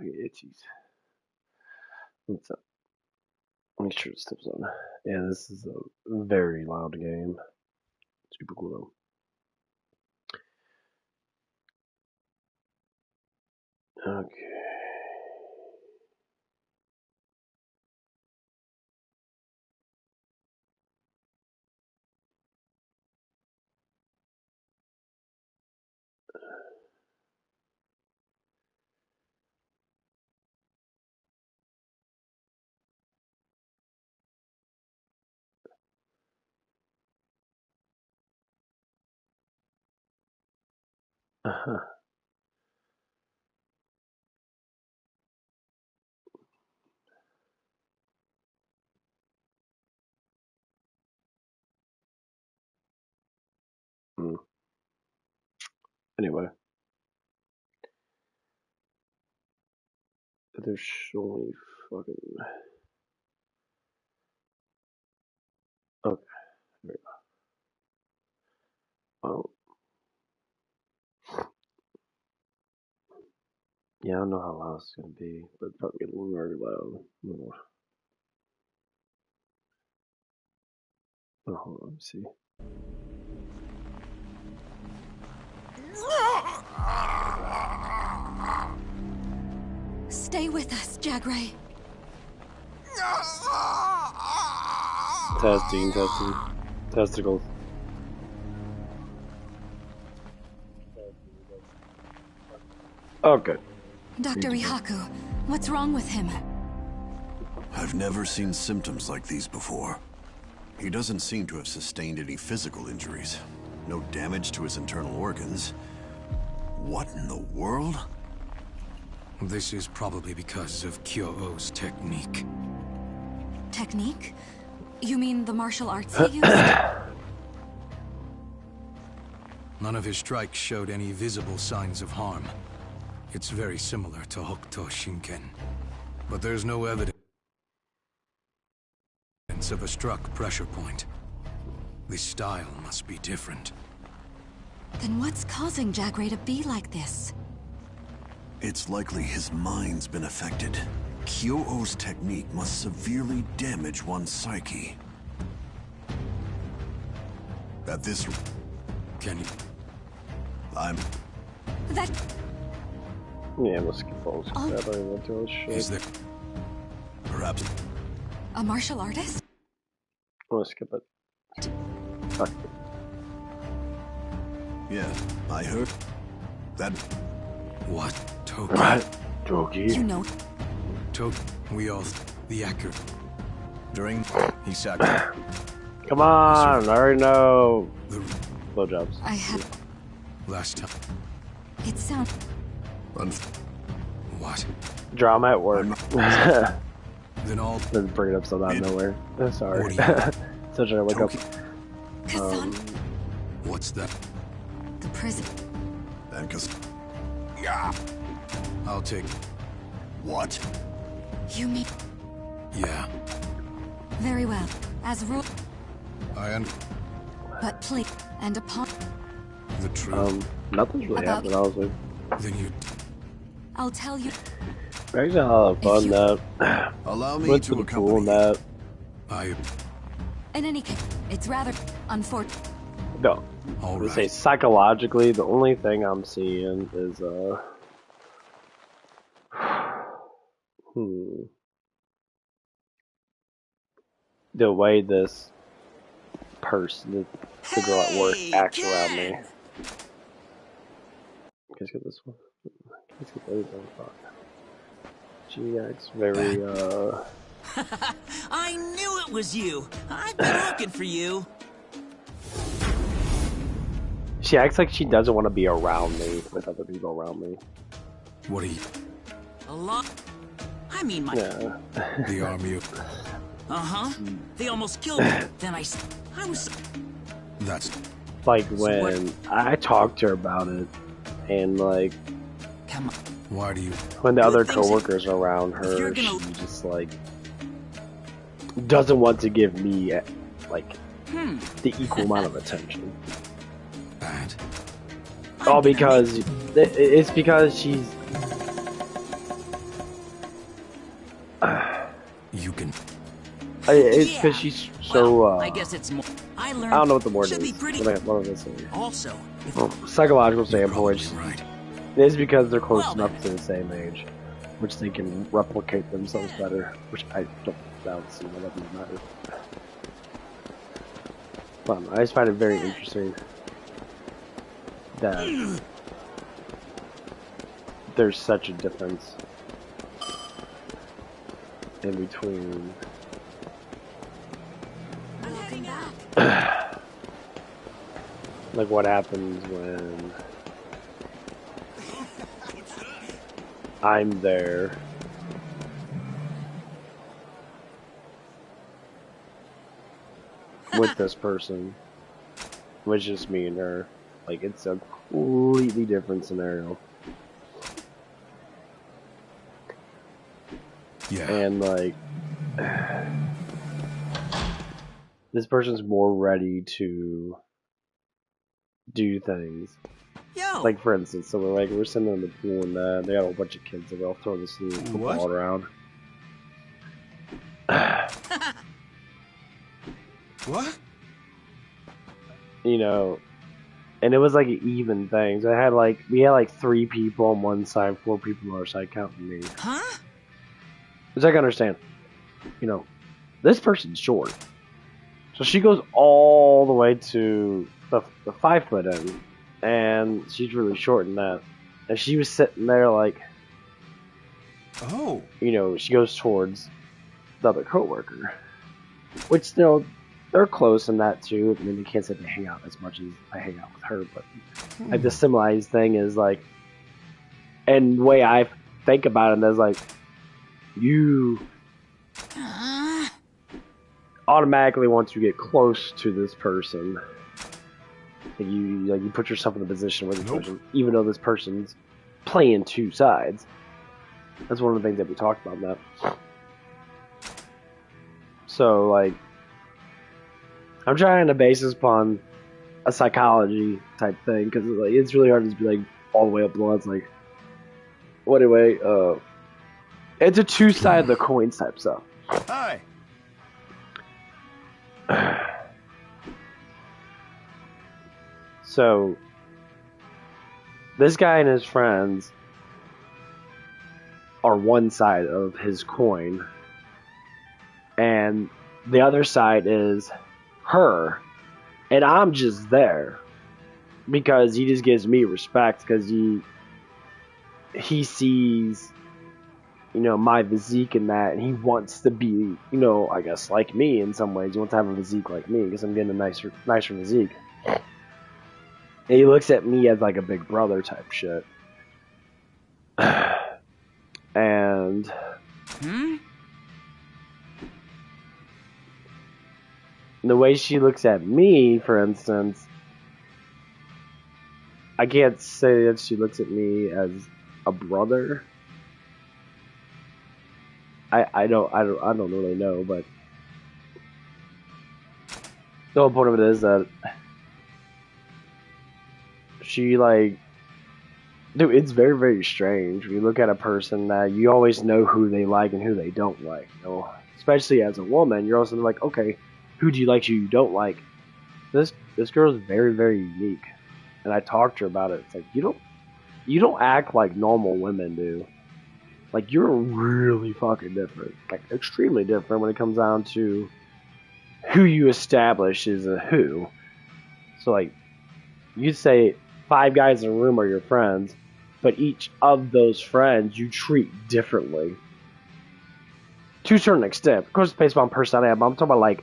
I get itchies. What's up? Make sure it's still on. Yeah, this is a very loud game. Super cool though. Okay. Uh-huh. Anyway. They're showing fucking... Okay, there we go. Oh. Yeah, I don't know how loud it's gonna be, but it's probably a little very loud. Oh, hold on, let me see. Stay with us, Jagray. Testing. Testicles. Okay. Dr. Ihaku, what's wrong with him? I've never seen symptoms like these before. He doesn't seem to have sustained any physical injuries. No damage to his internal organs. What in the world? This is probably because of Kyo-Oh's technique. Technique? You mean the martial arts he used? None of his strikes showed any visible signs of harm. It's very similar to Hokuto Shinken. But there's no evidence of a struck pressure point. The style must be different. Then what's causing Jagray to be like this? It's likely his mind's been affected. Kyo-Oh's technique must severely damage one's psyche. At this... Can you... That... Yeah, let's skip all this crap. I don't want to shit. Is there... Perhaps... A martial artist? Let's skip it. Fuck it. Yeah, I heard... that... What? Toki? What? Toki? You know... Toki, we all... the accurate... During... he sacked... Come on! I already know! The... Blowjobs. I had... last time... It sounds... What? Drama at work. Then all... Let's bring it up so out of nowhere. Sorry. What do you... Such a wake up. Kassan... What's that? The prison... And cause... I'll take... What? You mean... Yeah. Very well. As rule... I am... But please... And upon... the truth. Nothing's really About- happening, honestly. Then you... I'll tell you... We're actually having a lot of fun, that. Allow me What's to been cool in accompany that? I... In any case, it's rather... unfortunate. No. All I would right. say psychologically, the only thing I'm seeing is, the way this person, the girl at work, acts around me. Let's get this one. Let's get everything. Fuck. She acts very, I knew it was you! I've been looking for you! she acts like she doesn't want to be around me with other people around me. What are you... A lot... I mean, my... Yeah. the army of... Uh-huh. They almost killed me. Then I was... That's... Like when I talked to her about it, and like Come on. Why do you... when the other Good things coworkers are around if you're her, she gonna- just like doesn't want to give me like the equal amount of attention. bad? All because it's because she's You can... It's Yeah. because she's so, I guess it's more. I learned. I don't know what the word should is. be pretty. What am I saying? Also, if Psychological You're standpoint, probably right. it's because they're close Well, enough to the same age, which they can replicate themselves better, which I don't see why that would matter. But I just find it very interesting that there's such a difference in between like what happens when I'm there with this person, with just me and her. Like, it's a completely different scenario. Yeah. And like this person's more ready to do things. yo, Like, for instance, so we're sitting in the pool and they got a whole bunch of kids that are all throwing this little football around. What? You know, and it was like an even thing. So we had like 3 people on one side, 4 people on our side, counting me. huh? Which I can understand. You know, this person's short. So she goes all the way to the 5 foot end. And she's really short in that. And she was sitting there like, Oh. you know, she goes towards the other coworker. Which, you know, they're close in that too. I mean, they can't say they hang out as much as I hang out with her, but like the symbolized thing is like, and the way I think about it is like, you automatically want to get close to this person. Like you put yourself in the position where this person, even though this person's playing 2 sides. That's one of the things that we talked about in that. So like, I'm trying to base this upon a psychology type thing because like it's really hard to just be like all the way up below. It's like, well, anyway, it's a 2 side of the coin type stuff. Hi. So this guy and his friends are one side of his coin, and the other side is her, and I'm just there because he just gives me respect because he sees, you know, my physique in that, and he wants to be, you know, I guess like me in some ways. He wants to have a physique like me because I'm getting a nicer physique. And he looks at me as like a big brother type shit. And the way she looks at me, for instance, I can't say that she looks at me as a brother. I don't really know, but the whole point of it is that she like, dude, it's very, very strange when you look at a person that you always know who they like and who they don't like. You know, especially as a woman, you're also like, okay, who do you like, who you don't like? This girl is very, very unique, and I talked to her about it. It's like you don't act like normal women do. Like, you're really fucking different, like extremely different when it comes down to who you establish is a who. So like, you'd say 5 guys in a room are your friends, but each of those friends you treat differently to a certain extent. Of course, based on personality, but I'm talking about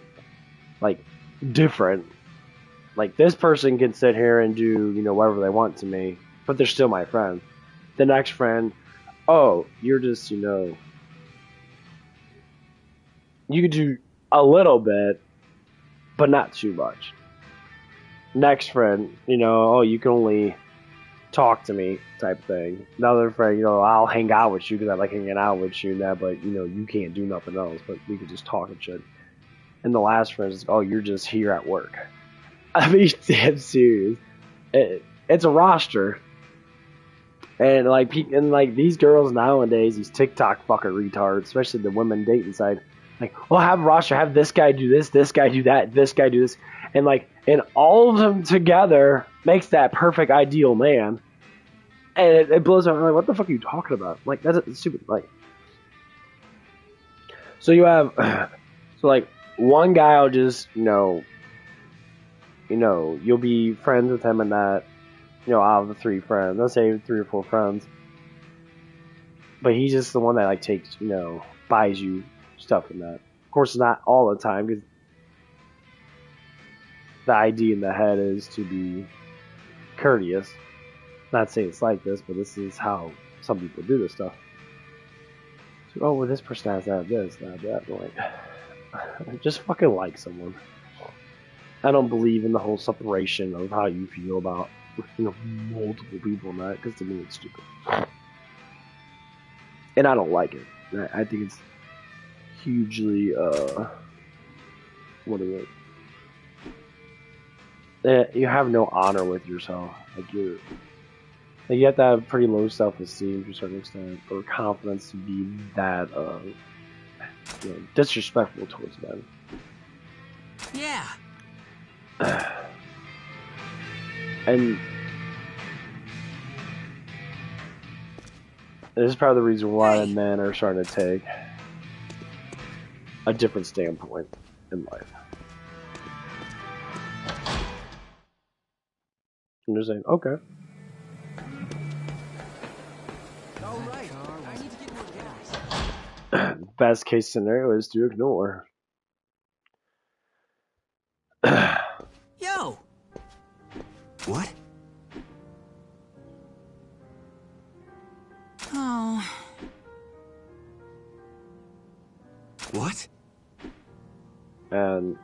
like different. Like, this person can sit here and do, you know, whatever they want to me, but they're still my friend. The next friend, oh, you're just, you know, you can do a little bit, but not too much. Next friend, you know, oh, you can only talk to me type thing. Another friend, you know, I'll hang out with you because I like hanging out with you and that, but, you know, you can't do nothing else, but we could just talk and shit. And the last friend is, oh, you're just here at work. I mean, damn serious. It's a roster. And like these girls nowadays, these TikTok fucking retards, especially the women dating side, Like, we'll have a roster, have this guy do this guy do that, this guy do this, and like, and all of them together makes that perfect ideal man. And it blows my mind. Like, what the fuck are you talking about? Like, that's stupid. Like, so you have, so like, one guy will just, you'll be friends with him and that, out of the 3 friends, let's say 3 or 4 friends. But he's just the one that like takes, buys you stuff and that. Of course, not all the time, because the idea in the head is to be courteous. Not saying it's like this, but this is how some people do this stuff. So, oh, well, this person has that, this, that. I'm like, just fucking like someone. I don't believe in the whole separation of how you feel about, multiple people in that, because to me it's stupid. And I don't like it. I think it's hugely, you have no honor with yourself. Like, you have to have pretty low self-esteem to a certain extent, or confidence to be that, disrespectful towards men. Yeah. And this is part of the reason why men are starting to take a different standpoint in life. And they're saying, okay. All right. I need to get more gas. Best case scenario is to ignore. Yo. What? Oh. What? And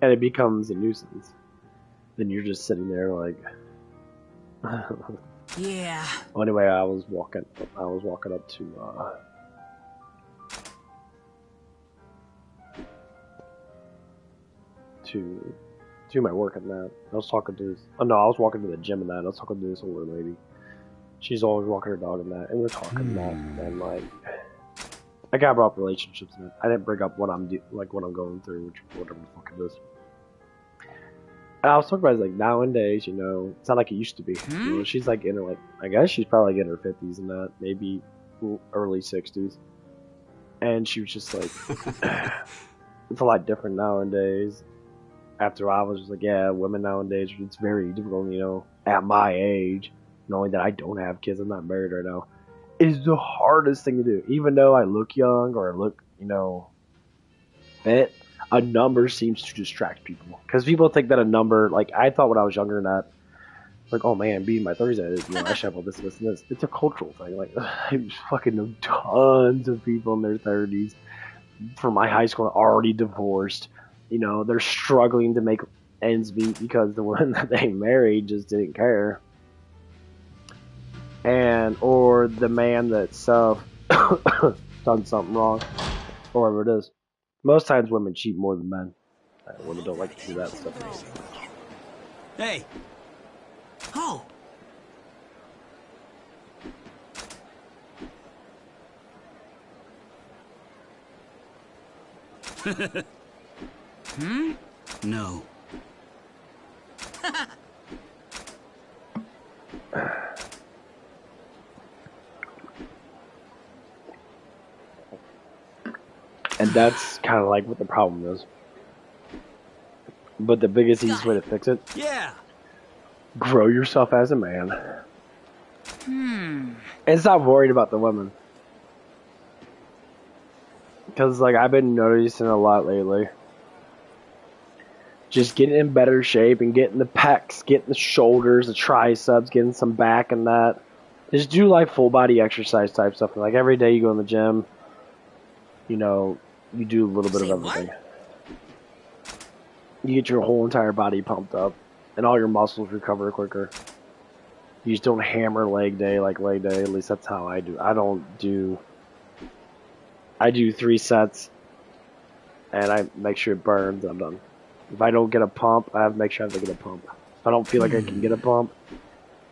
it becomes a nuisance. Then you're just sitting there like Yeah. well, anyway, I was walking up to my work and that. I was talking to I was walking to the gym and that. I was talking to this older lady. She's always walking her dog and that, and we're talking that, and like, I got brought up relationships and that. I didn't bring up what I'm going through, which whatever the fuck it is. And I was talking about it, like, nowadays, it's not like it used to be. She's like in her, like, I guess she's probably like in her 50s and that, maybe early 60s. And she was just like, it's a lot different nowadays. After a while, I was just like, yeah, women nowadays, it's very difficult, at my age, knowing that I don't have kids, I'm not married right now, is the hardest thing to do. Even though I look young or I look, fit, a number seems to distract people. Because people think that a number, like, I thought when I was younger than that, like, oh man, being my 30s, I should have all this, this, and this. It's a cultural thing. Like, I fucking know tons of people in their 30s from my high school already divorced. They're struggling to make ends meet because the one that they married just didn't care. Or the man that done something wrong, or whatever it is. Most times women cheat more than men. Women don't like to do that stuff. Hey. Oh. No. And that's kind of like what the problem is. But the biggest easiest way to fix it, Yeah. grow yourself as a man. And stop worried about the women. Because, like, I've been noticing a lot lately. Just getting in better shape and getting the pecs, getting the shoulders, the triceps, getting some back and that. Just do, like, full body exercise type stuff. Like, every day you go in the gym, you do a little bit of everything. What? You get your whole entire body pumped up, and all your muscles recover quicker. You just don't hammer leg day like leg day. At least that's how I do. I do 3 sets, and I make sure it burns, and I'm done. If I don't get a pump, I have to make sure I have to get a pump. If I don't feel like I can get a pump,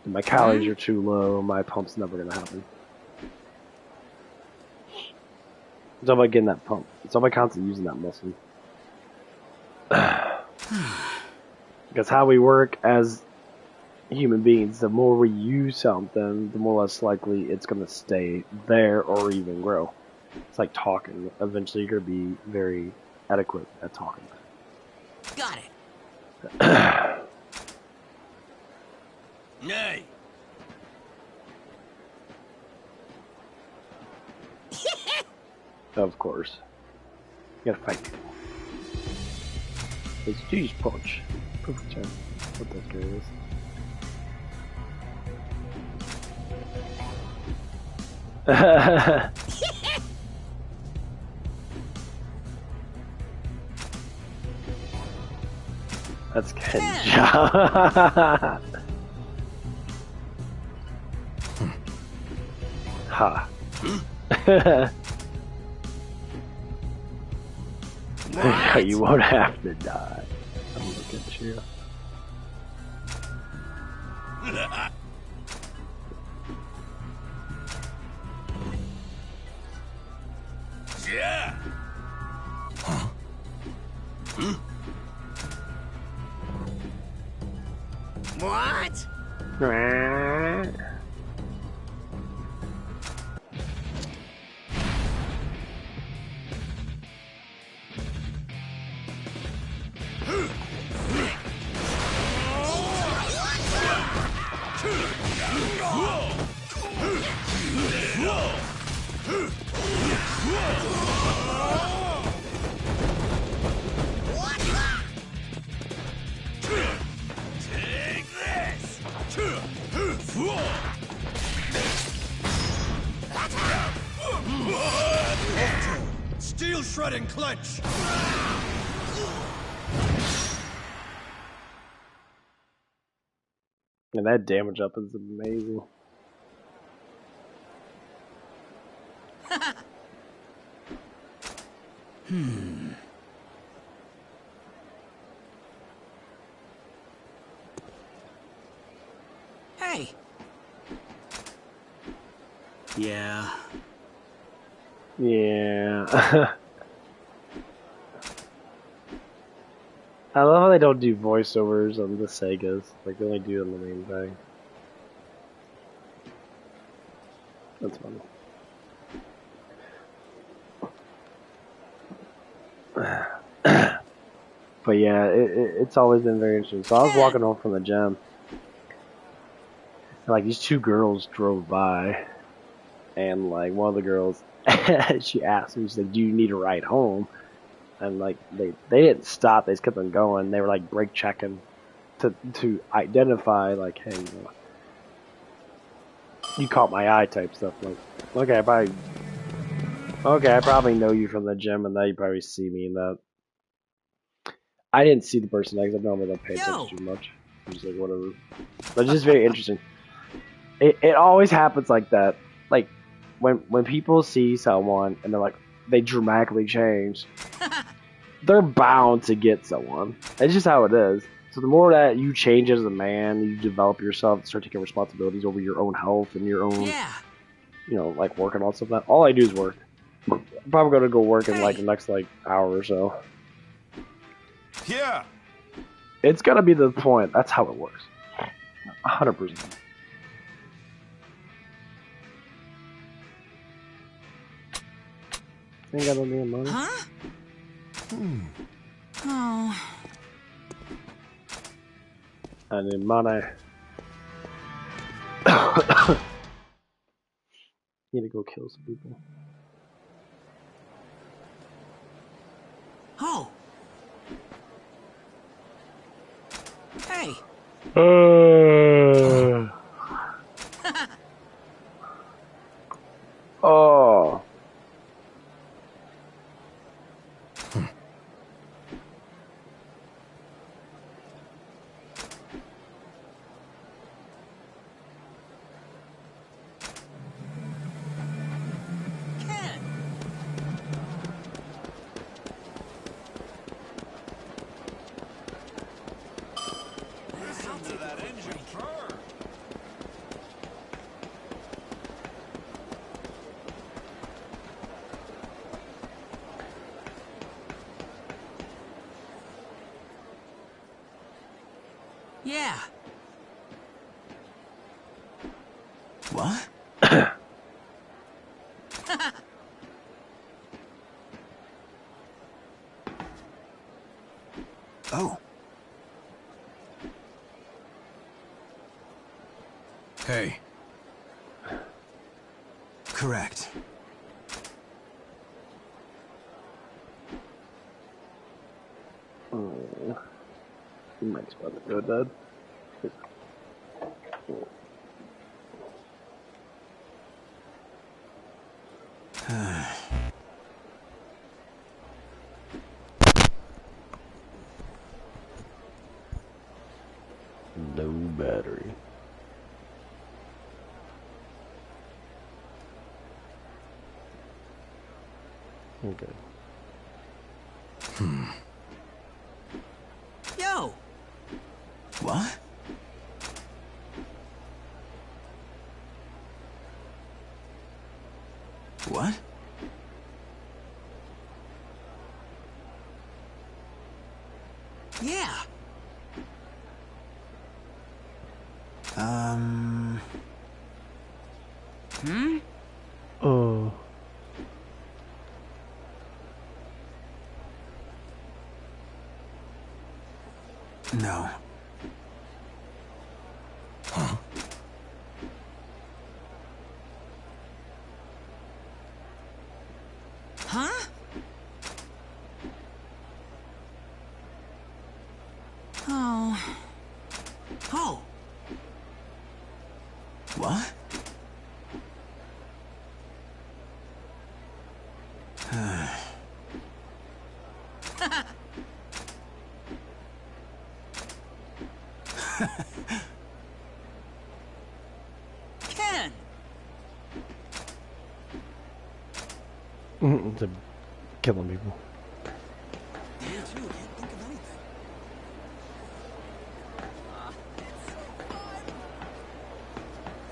and my calories are too low, my pump's never going to happen. It's all about getting that pump. It's all about constantly using that muscle. Because how we work as human beings, the more we use something, the more less likely it's going to stay there or even grow. It's like talking. Eventually, you're going to be very adequate at talking. Got it. Nay. Of course. You gotta fight people. It's G's punch. Perfect time. What that guy is. That's Kenja. Ha. You won't have to die. I'm looking at you. Yeah. Huh? What? Take this! Steel shredding clench! And that damage up is amazing. Hey! Yeah. Yeah. I love how they don't do voiceovers on the Segas. Like, they only do it on the main thing. That's funny. But yeah, it's always been very interesting. So I was walking home from the gym. And like, these two girls drove by. And like, one of the girls, she asked me, she's like, do you need a ride home? And like, they didn't stop, they just kept on going. They were like brake checking to identify, like, hey, you caught my eye type stuff. Like, okay, I probably know you from the gym, and now you probably see me in that. I didn't see the person because I normally don't pay attention too much. I'm just like, whatever. But it's just very interesting. It always happens like that. Like, when people see someone and they're like, they dramatically change, they're bound to get someone. It's just how it is. So the more that you change as a man, you develop yourself, start taking responsibilities over your own health and your own, you know, like working on stuff. That all I do is work. I'm probably gonna go work in like the next like hour or so. Yeah. It's gonna be the point. That's how it works. 100%. Ain't got no damn money. Huh? Oh. I need money. Need to go kill some people. Oh. Hey. Oh. Ken. Listen to that engine purr. Yeah. What? Oh. Hey, Correct. Oh, Mike's about to go dead. No battery. Okay. Yo. What? What? Yeah. Hmm? Oh. No. Huh? Oh. Oh. What? Ken. To killing people. Me too. Can't think of anything.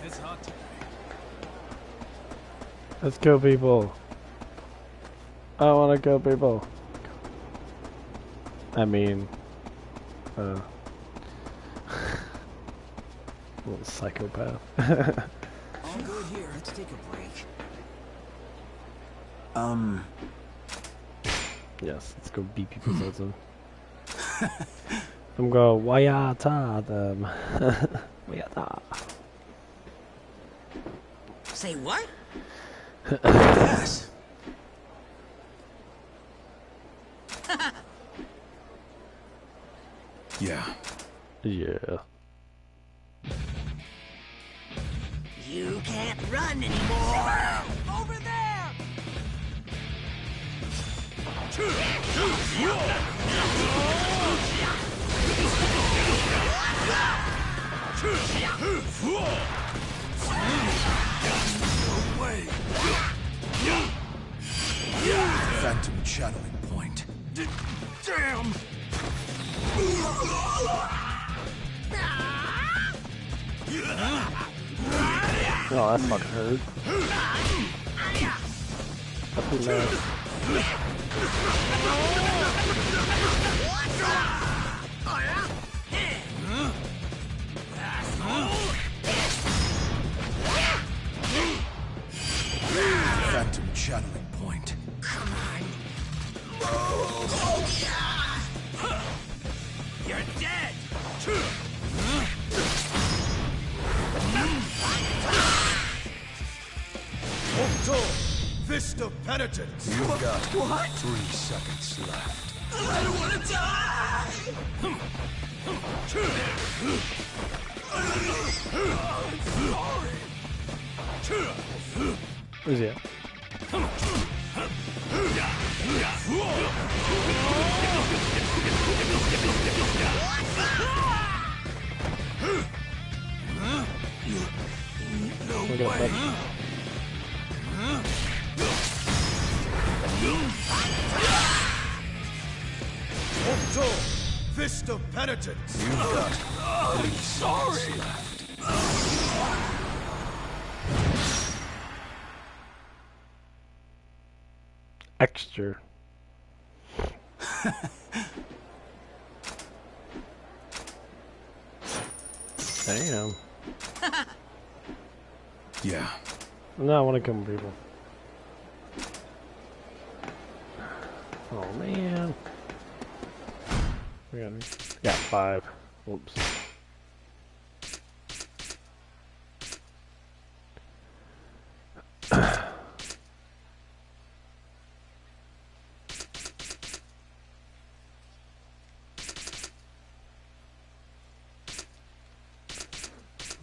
It's hot today. Let's kill people. I want to kill people. I mean, little psychopath. All good here. Let's take a break. Yes, let's go beat people's heads in. I'm going wayata them. Wayata. Say what? Yes. yeah. Yeah. You can't run anymore. Over there. No way. Phantom channeling point. Damn. Oh, that fucking hurt. That's too loud. Phantom channeling point. Come on. You're dead. Octo! Fist of Penitence! You've got 3 seconds left. I don't want to die. Where's he at? Look at that. Octo! Fist of Penitence! You've got 3 seconds left. Extra. Damn. Yeah. No, I want to kill people. Oh man. We got 5. Whoops.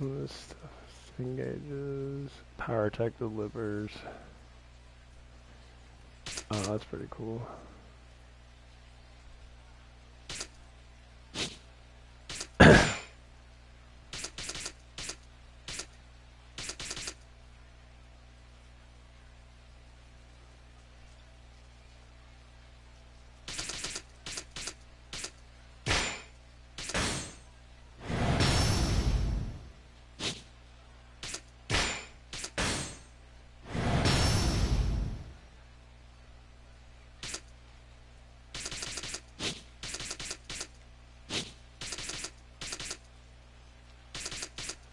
This stuff engages. Power tech delivers. Oh, that's pretty cool.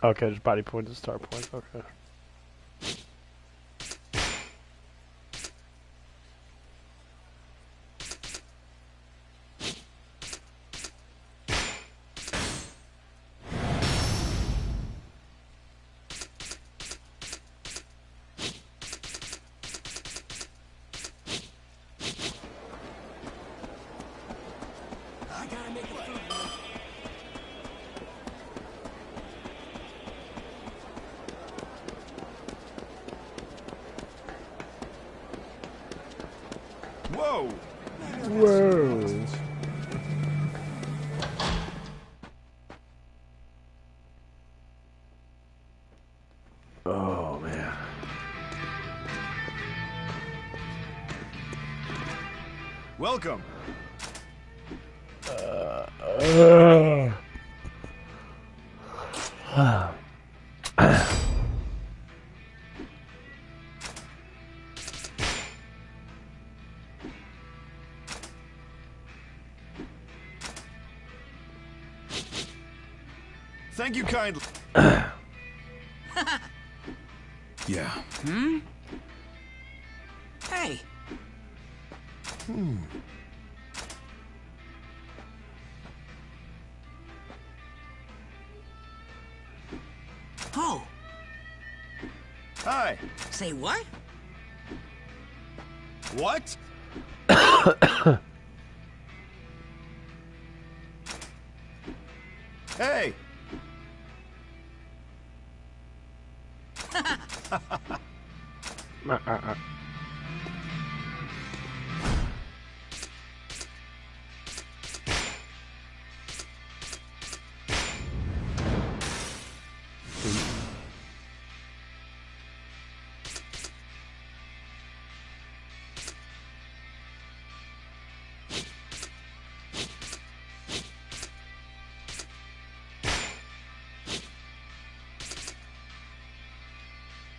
Okay, there's body points and star points. Okay. I gotta make a food. Whoa! Whoa. Oh man. Welcome. Thank you kindly. Yeah. Hey. Oh, Hi. say what? What? Hey.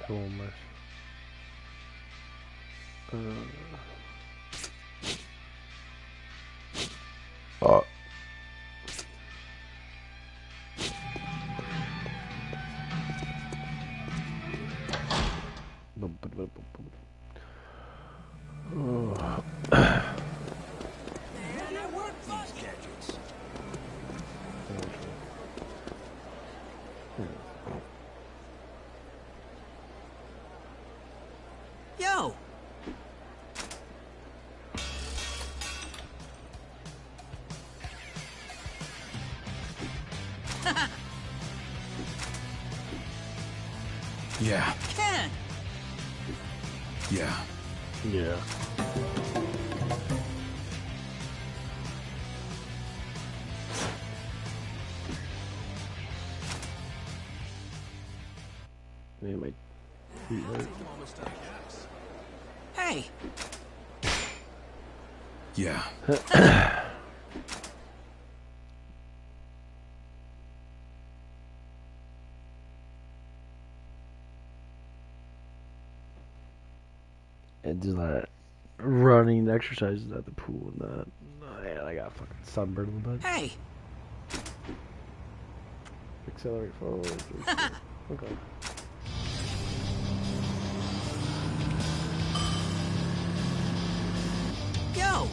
Almost. Oh. Man, I work these gadgets. Yo. Yeah. Ken. Yeah. Yeah. Man, my feet hurt. Hey. Yeah. And do that running exercises at the pool and that. Man, I got fucking sunburned a little bit. Hey. accelerate forward. Okay. Yo!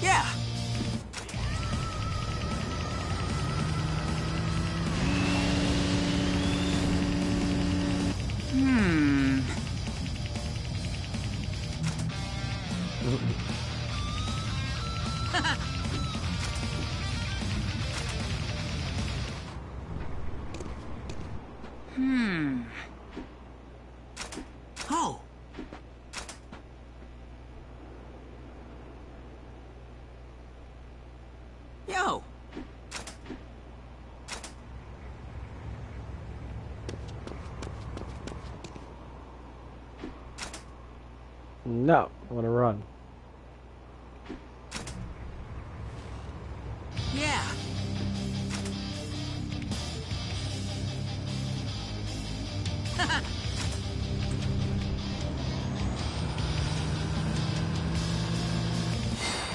Yeah! Oh! Yo! No, I want to run. Yeah!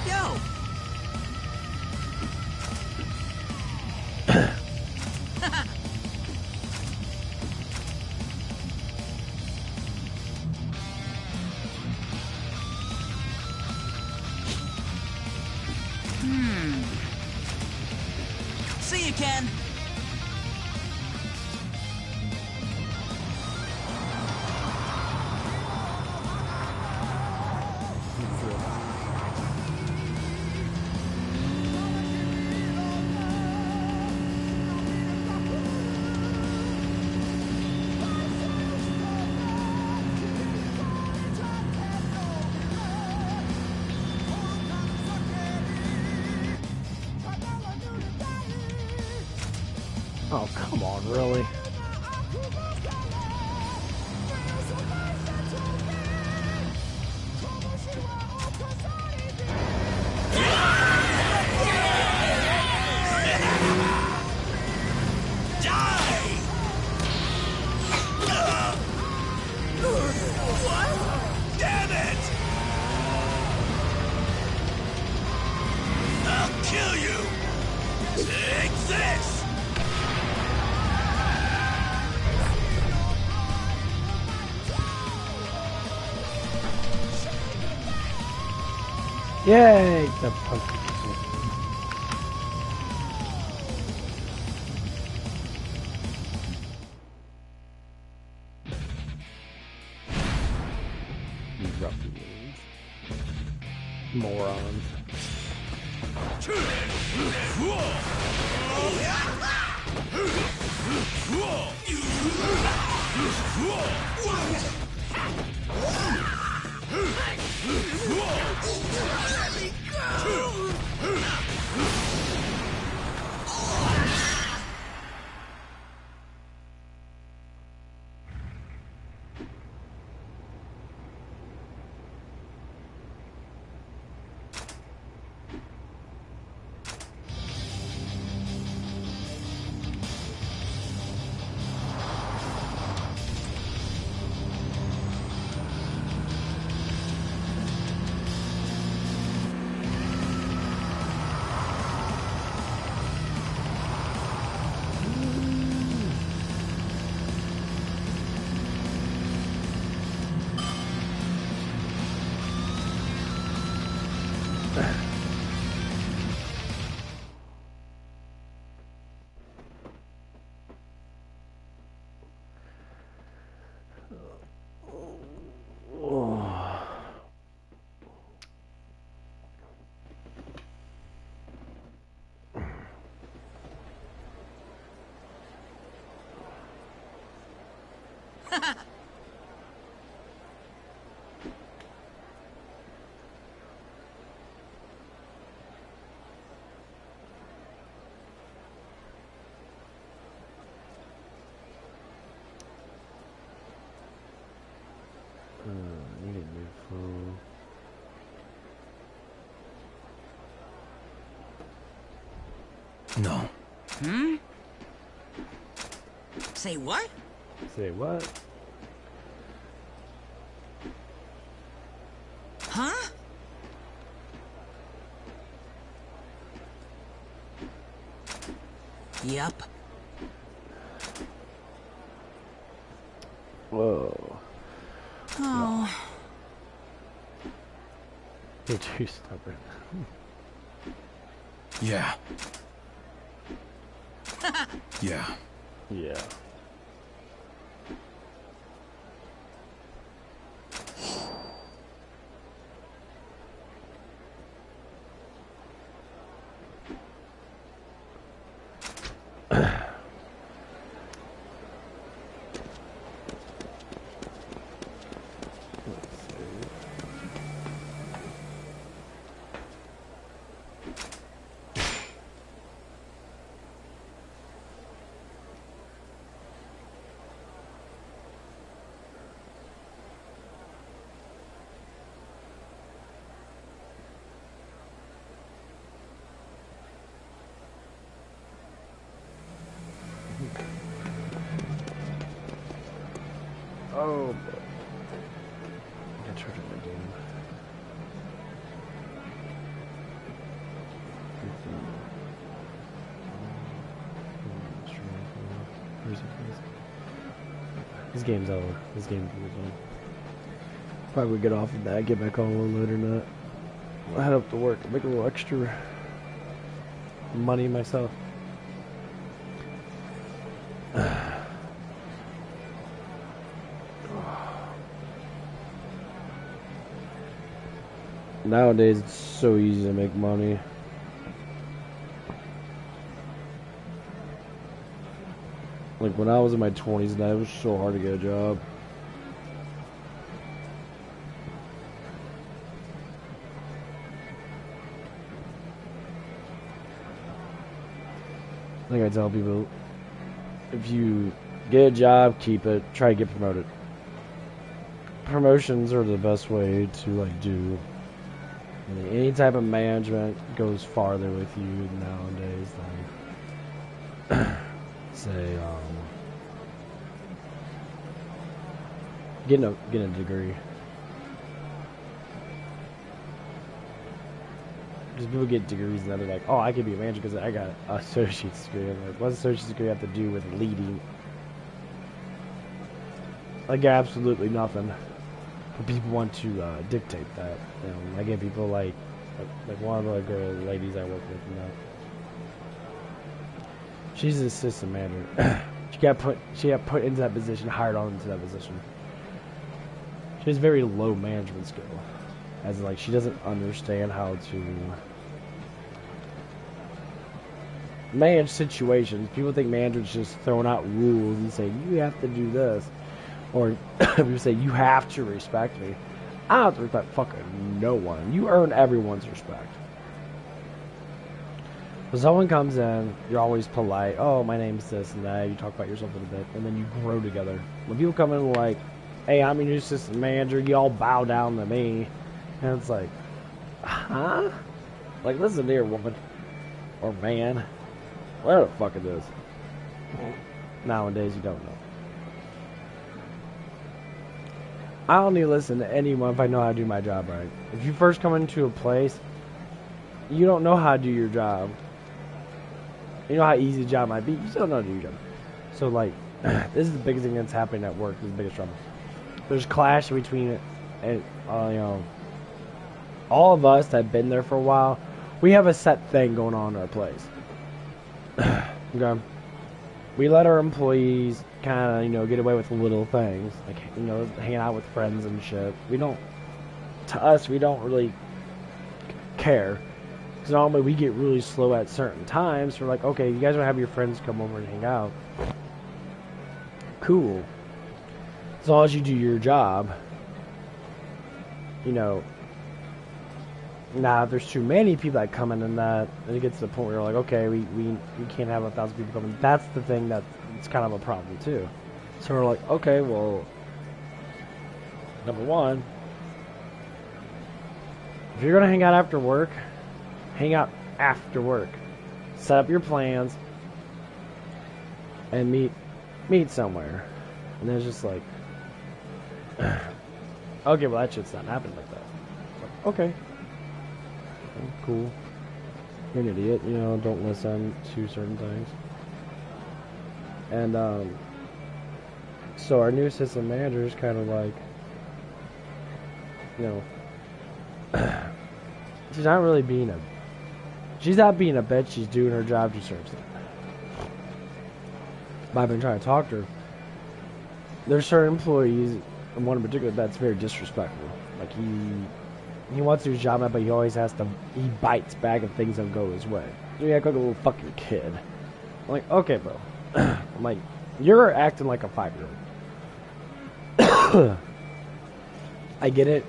Yo! See you, Ken! Oh, come on, really? Damn it! I'll kill you! Take this! Yay! The punk. You ruffians. Morons. Need a new phone. No. Say what? Say what? Huh? Yep. Whoa. Oh. You're too stubborn. Yeah. Yeah. Yeah. Oh, boy. I gotta charge up my game. Where's it? This game's over. This game's over. Probably get off of that, get back on a little later than that. I'll head up to work, make a little extra money myself. Nowadays, it's so easy to make money. Like when I was in my 20s, and it was so hard to get a job. I think I tell people, if you get a job, keep it. Try to get promoted. Promotions are the best way to like do. I mean, any type of management goes farther with you nowadays than say getting a degree. Because people get degrees and then they're like, oh, I could be a manager because I got an associate's degree. I'm like, what does associate's degree have to do with leading? Like, absolutely nothing. But people want to dictate that. You know, I get people like one of the ladies I work with, you know. She's an assistant manager. She got put into that position, hired on into that position. She has very low management skill. As in, like, she doesn't understand how to manage situations. People think managers just throwing out rules and saying, you have to do this. Or people say, you have to respect me. I don't have to respect fucking no one. You earn everyone's respect. When someone comes in, you're always polite. Oh, my name's this and that. You talk about yourself a little bit, and then you grow together. When people come in like, hey, I'm your new assistant manager, you all bow down to me. And it's like, huh? Like, listen here, woman. Or man. Whatever the fuck it is. Nowadays, you don't know. I don't need to listen to anyone if I know how to do my job right. If you first come into a place, you don't know how to do your job. You know how easy the job might be. You still don't know how to do your job. So, like, this is the biggest thing that's happening at work. This is the biggest trouble. There's clash between it and, you know, all of us that have been there for a while, we have a set thing going on in our place. Okay? We let our employees kind of, you know, get away with little things. Like, you know, hanging out with friends and shit. To us, we don't really care. Because normally we get really slow at certain times. So we're like, okay, you guys want to have your friends come over and hang out. Cool. As long as you do your job. You know. Now, if there's too many people that come in and that, then it gets to the point where you're like, okay, we can't have 1,000 people coming. That's the thing it's kind of a problem, too. So we're like, okay, well, number one, if you're going to hang out after work, hang out after work. Set up your plans and meet somewhere. And it's just like, okay, well, that shit's not happening like that. Like, okay. Cool. You're an idiot, you know, don't listen to certain things. And so our new assistant manager is kind of like, you know, she's not really being a, she's not being a bitch, she's doing her job, she serves it. But I've been trying to talk to her. There's certain employees, and one in particular, that's very disrespectful. Like, he wants to do his job, but he always has to, he bites back if things don't go his way. So you act like a little fucking kid. I'm like, okay, bro. I'm like, you're acting like a 5-year-old. I get it.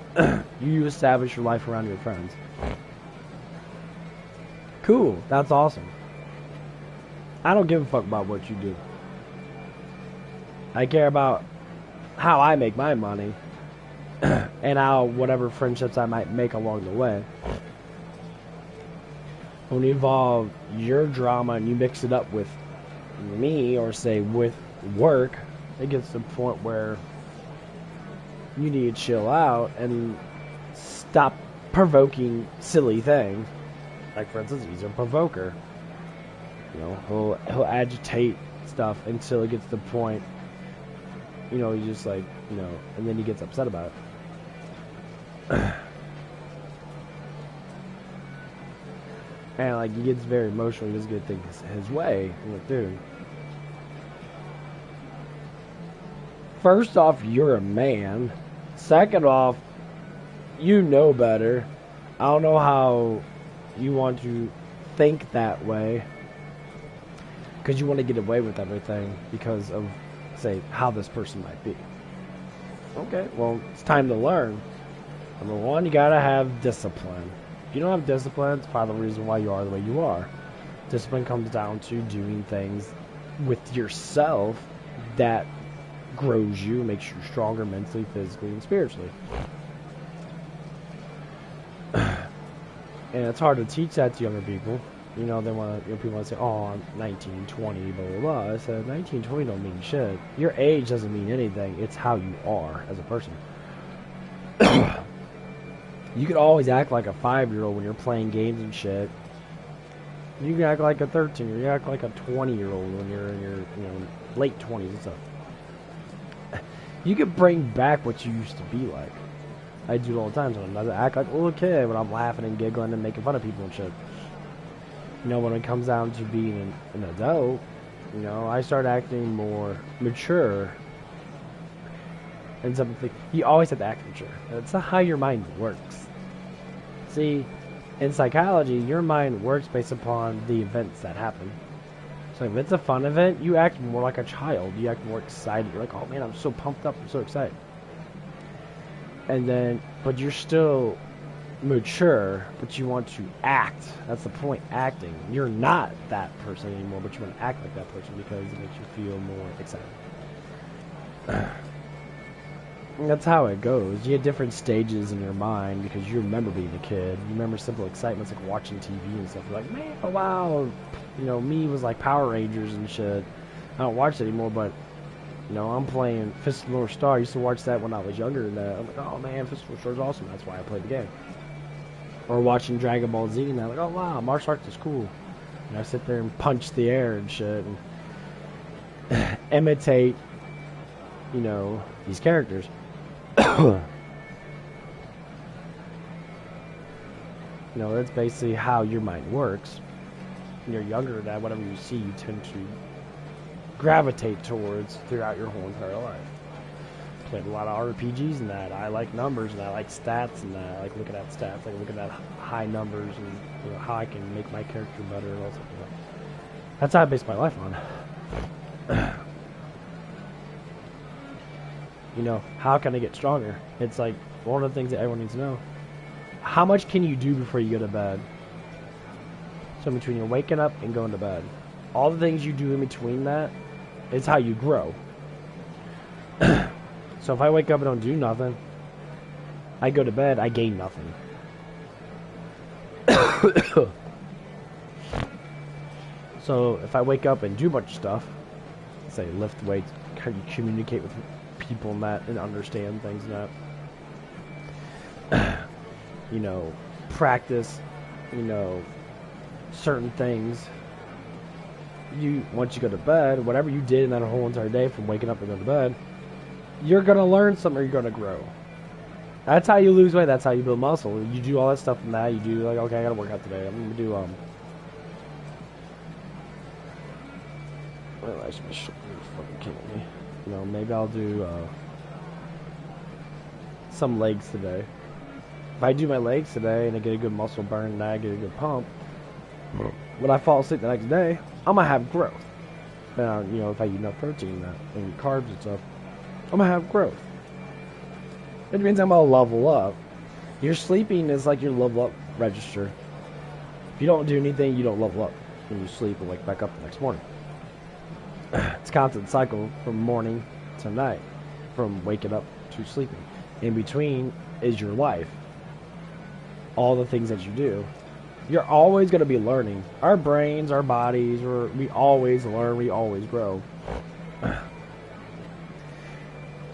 You establish your life around your friends. Cool. That's awesome. I don't give a fuck about what you do. I care about how I make my money and how whatever friendships I might make along the way. When you involve your drama and you mix it up with me, or say with work, it gets to the point where you need to chill out and stop provoking silly things. Like, for instance, he's a provoker. You know, he'll agitate stuff until it gets to the point, you know, he's just like, you know, and then he gets upset about it. And, like, he gets very emotional, he doesn't get things his way. I'm like, dude. First off, you're a man. Second off, you know better. I don't know how you want to think that way. Because you want to get away with everything because of, say, how this person might be. Okay, well, it's time to learn. Number one, you gotta have discipline. If you don't have discipline, it's part of the reason why you are the way you are. Discipline comes down to doing things with yourself that grows you, makes you stronger mentally, physically, and spiritually. And it's hard to teach that to younger people. You know, they want to, you know, people want to say, oh, I'm 19, 20, blah, blah, blah. I said, 19, 20 don't mean shit. Your age doesn't mean anything. It's how you are as a person. You could always act like a 5-year-old when you're playing games and shit. You can act like a 13-year-old. You act like a 20-year-old when you're in your, you know, late 20s and stuff. You could bring back what you used to be like. I do it all the time. Sometimes I act like a little kid when I'm laughing and giggling and making fun of people and shit. You know, when it comes down to being an adult, you know, I start acting more mature. And something, you always have to act mature. That's not how your mind works. See, in psychology, your mind works based upon the events that happen. So if it's a fun event, you act more like a child. You act more excited. You're like, oh man, I'm so pumped up. I'm so excited. And then, but you're still mature, but you want to act. That's the point, acting. You're not that person anymore, but you want to act like that person because it makes you feel more excited. That's how it goes. You have different stages in your mind because you remember being a kid. You remember simple excitements like watching TV and stuff. You're like, man, oh wow. You know, me was like Power Rangers and shit. I don't watch it anymore, but, you know, I'm playing Fist of the North Star. I used to watch that when I was younger. And I'm like, oh man, Fist of the North Star is awesome. That's why I played the game. Or watching Dragon Ball Z, and I'm like, oh wow, martial arts is cool. And I sit there and punch the air and shit. And imitate, you know, these characters. You know, that's basically how your mind works. When you're younger, that whatever you see, you tend to gravitate towards throughout your whole entire life. Played a lot of RPGs and that. I like numbers and I like stats and that. I like looking at stats. I like looking at high numbers and, you know, how I can make my character better and all that. That's how I base my life on. You know, how can I get stronger? It's like one of the things that everyone needs to know. How much can you do before you go to bed? So between you waking up and going to bed, all the things you do in between that is how you grow. So if I wake up and don't do nothing, I go to bed, I gain nothing. So if I wake up and do a bunch of stuff, say lift weights, communicate with people and that, and understand things and that, you know, practice, you know, certain things, once you go to bed, whatever you did in that whole entire day from waking up and going to bed, you're gonna learn something. Or you're gonna grow. That's how you lose weight. That's how you build muscle. You do all that stuff from that. You do like, okay, I gotta work out today. I'm gonna do well, actually, my shoulder is fucking killing me. You know, maybe I'll do some legs today. If I do my legs today and I get a good muscle burn and I get a good pump, when I fall asleep the next day, I'm gonna have growth. Now, you know, if I eat enough protein and carbs and stuff, I'm gonna have growth. It means I'm gonna level up. Your sleeping is like your level up register. If you don't do anything, you don't level up. When you sleep and wake back up the next morning. It's a constant cycle from morning to night, from waking up to sleeping. In between is your life. All the things that you do. You're always going to be learning. Our brains, our bodies, we always learn, we always grow. So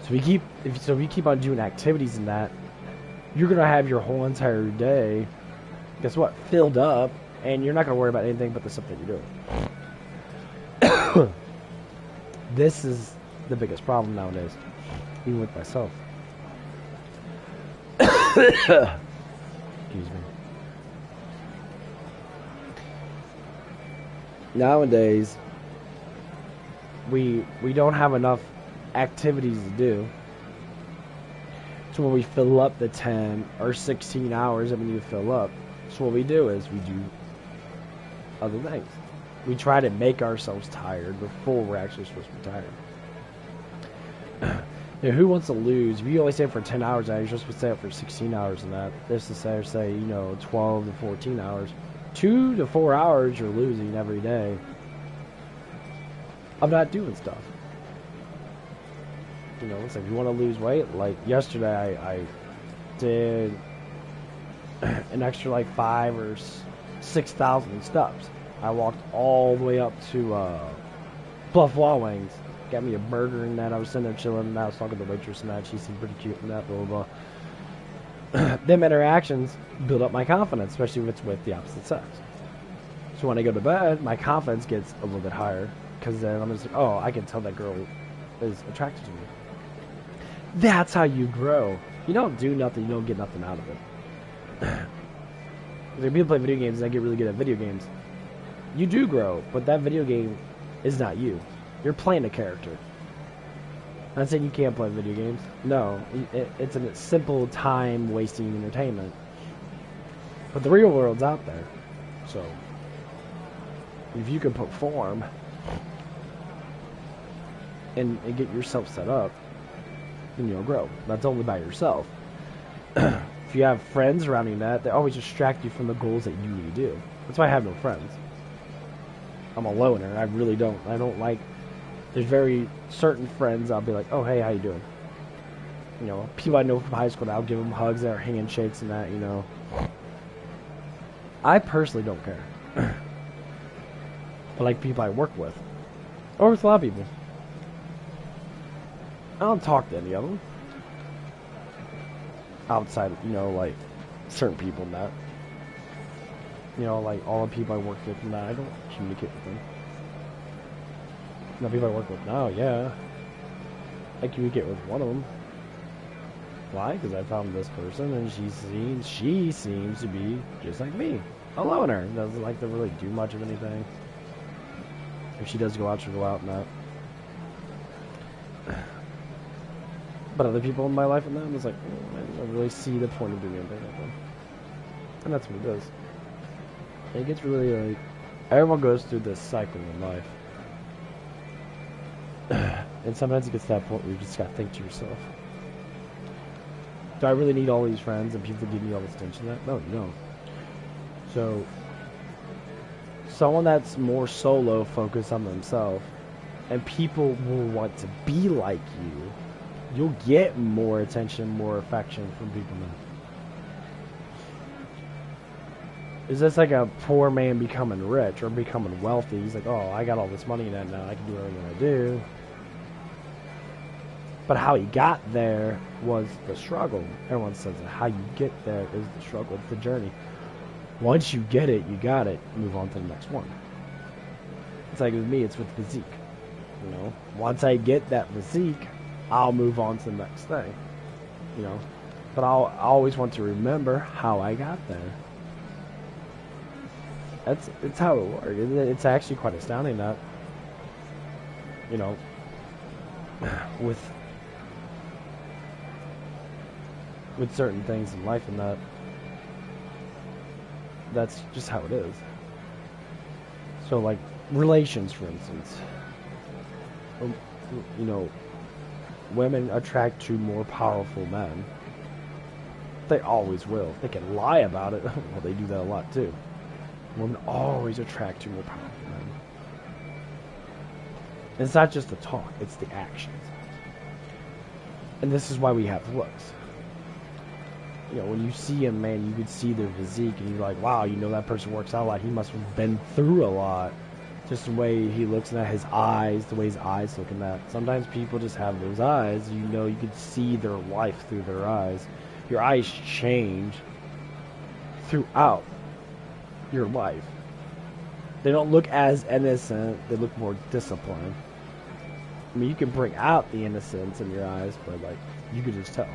we keep on doing activities in that, you're going to have your whole entire day, guess what, filled up, and you're not going to worry about anything but the stuff that you're doing. This is the biggest problem nowadays, even with myself. Excuse me. Nowadays, we don't have enough activities to do. So when we fill up the 10 or 16 hours that we need to fill up, so what we do is we do other things. We try to make ourselves tired before we're actually supposed to be tired. You know, who wants to lose? If you only stay up for 10 hours, you're supposed to stay up for 16 hours in that. This is say, you know, 12 to 14 hours. 2 to 4 hours you're losing every day of not doing stuff. You know, it's like, you want to lose weight? Like, yesterday I did an extra, like, 5 or 6,000 steps. I walked all the way up to Buffalo Wings. Got me a burger and that. I was sitting there chilling and I was talking to the waitress and that. She seemed pretty cute and that, blah, blah, blah. Them interactions build up my confidence, especially if it's with the opposite sex. So when I go to bed, my confidence gets a little bit higher. Because then I'm just like, oh, I can tell that girl is attracted to me. That's how you grow. You don't do nothing, you don't get nothing out of it. Like, people play video games and I get really good at video games. You do grow, but that video game is not you. You're playing a character. I'm not saying you can't play video games. No, it's a simple time-wasting entertainment. But the real world's out there. So, if you can perform and get yourself set up, then you'll grow. That's only by yourself. If you have friends surrounding that, they always distract you from the goals that you need to do. That's why I have no friends. I'm a loner. I really don't. I don't like... There's very certain friends I'll be like, oh, hey, how you doing? You know, people I know from high school, I'll give them hugs or handshakes and that, you know. I personally don't care. But like people I work with. Or with a lot of people. I don't talk to any of them. Outside, you know, like, certain people and that. You know, like, all the people I work with and that, I don't communicate with them. The people I work with now, yeah. I communicate with one of them. Why? Because I found this person and she seems to be just like me. A loner. Doesn't like to really do much of anything. If she does go out, she'll go out and that. But other people in my life and them, it's like, I don't really see the point of doing anything like that. And that's what it does. It gets really like, everyone goes through this cycle in life. And sometimes it gets to that point where you just gotta think to yourself, do I really need all these friends and people give me all this attention? No, you don't. So, someone that's more solo, focused on themselves, and people will want to be like you, you'll get more attention, more affection from people now. Is this like a poor man becoming rich or becoming wealthy? He's like, oh, I got all this money in that now, I can do everything I do. But how he got there was the struggle. Everyone says that how you get there is the struggle, it's the journey. Once you get it, you got it, move on to the next one. It's like with me, it's with physique. You know, once I get that physique, I'll move on to the next thing. You know, but I always want to remember how I got there. It's how it works. It's actually quite astounding that, you know, with certain things in life, and that's just how it is. So like relations, for instance, you know, women attract to more powerful men. They always will. They can lie about it. Well, they do that a lot too. Women always attract to more powerful men. It's not just the talk, it's the actions. And this is why we have looks. You know, when you see a man, you could see their physique, and you're like, wow, you know, that person works out a lot. He must have been through a lot. Just the way he looks at his eyes, the way his eyes look in that. Sometimes people just have those eyes. You know, you could see their life through their eyes. Your eyes change throughout your life. They don't look as innocent. They look more disciplined. I mean, you can bring out the innocence in your eyes, but like, you could just tell.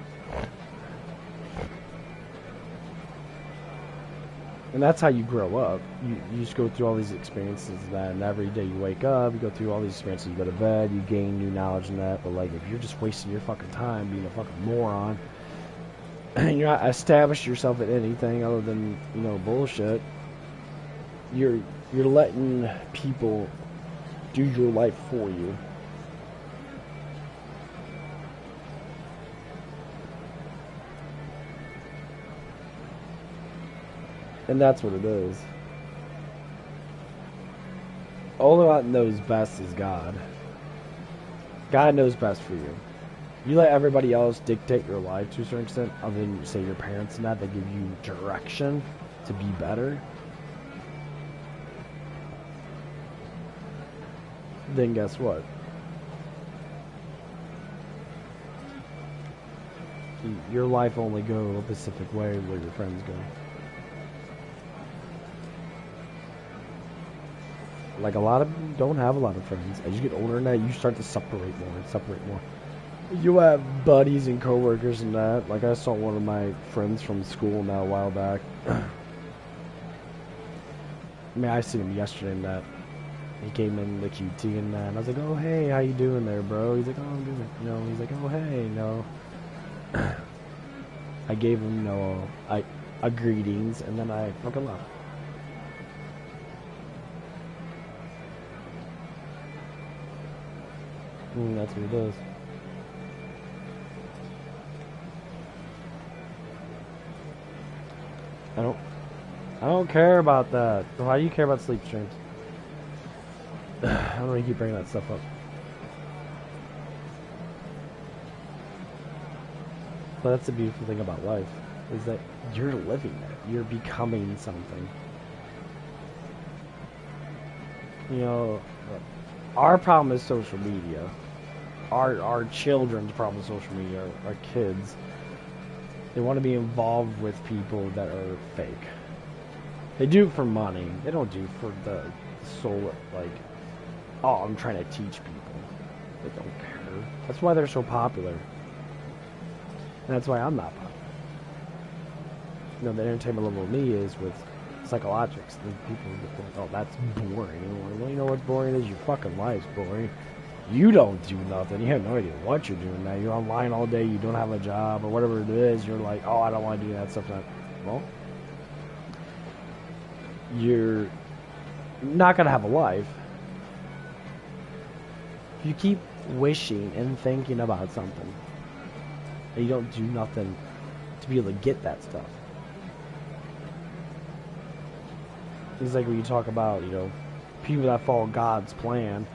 And that's how you grow up. You just go through all these experiences, and every day you wake up, you go through all these experiences, you go to bed, you gain new knowledge in that. But like, if you're just wasting your fucking time being a fucking moron, and you're not establishing yourself at anything other than, you know, bullshit, you're letting people do your life for you. And that's what it is. All that knows best is God. God knows best for you. You let everybody else dictate your life to a certain extent, other than, say, your parents and that give you direction to be better. Then guess what? Your life only goes a specific way where your friends go. Like, a lot of people don't have a lot of friends. As you get older than that, you start to separate more and separate more. You have buddies and coworkers and that. Like, I saw one of my friends from school now a while back. I mean, I seen him yesterday and that. He came in the QT and that. And I was like, oh, hey, how you doing there, bro? He's like, oh, I'm good. You know, he's like, oh, hey, you know. I gave him, you know, a greetings, and then I fucking left. That's what it is. I don't care about that. Why do you care about sleep streams? I don't know why you keep bringing that stuff up. But that's the beautiful thing about life, is that you're living it. You're becoming something. You know, our problem is social media. Our children's problem is social media. Our kids, they want to be involved with people that are fake. They do it for money. They don't do it for the soul, like, oh, I'm trying to teach people. They don't care. That's why they're so popular. And that's why I'm not popular. You know, the entertainment level of me is with psychologics. And people get like, oh, that's boring. Well, you know what's boring is your fucking life's boring. You don't do nothing. You have no idea what you're doing now. You're online all day. You don't have a job or whatever it is. You're like, oh, I don't want to do that stuff. Well, you're not going to have a life. If you keep wishing and thinking about something and you don't do nothing to be able to get that stuff. It's like when you talk about, you know, people that follow God's plan.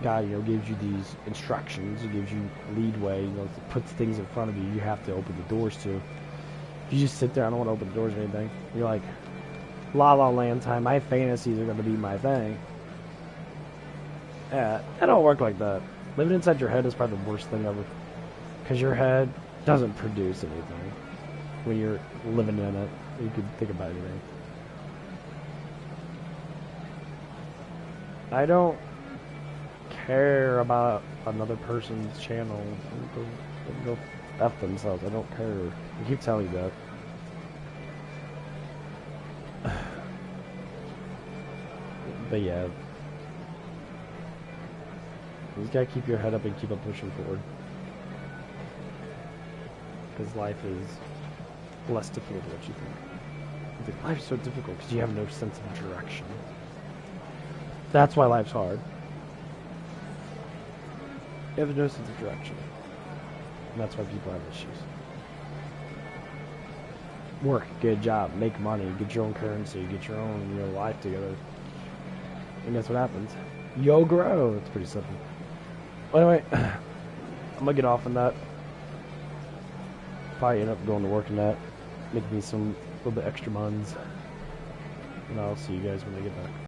God, you know, gives you these instructions. It gives you leadway. You know, it puts things in front of you. You have to open the doors to. If you just sit there, I don't want to open the doors or anything. You're like, La La Land time. My fantasies are going to be my thing. Yeah, it don't work like that. Living inside your head is probably the worst thing ever, because your head doesn't produce anything when you're living in it. You can think about anything. I don't care about another person's channel. Go F themselves. I don't care. I keep telling you that. But yeah. You just gotta keep your head up and keep on pushing forward. Because life is less difficult than what you think. Life's so difficult because you have no sense of direction. That's why life's hard. You have no sense of direction. And that's why people have issues. Work, get a job, make money, get your own currency, get your own life together. And guess what happens? You'll grow. It's pretty simple. Well, anyway, I'm gonna get off on that. Probably end up going to work in that. Make me some little bit extra months. And I'll see you guys when I get back.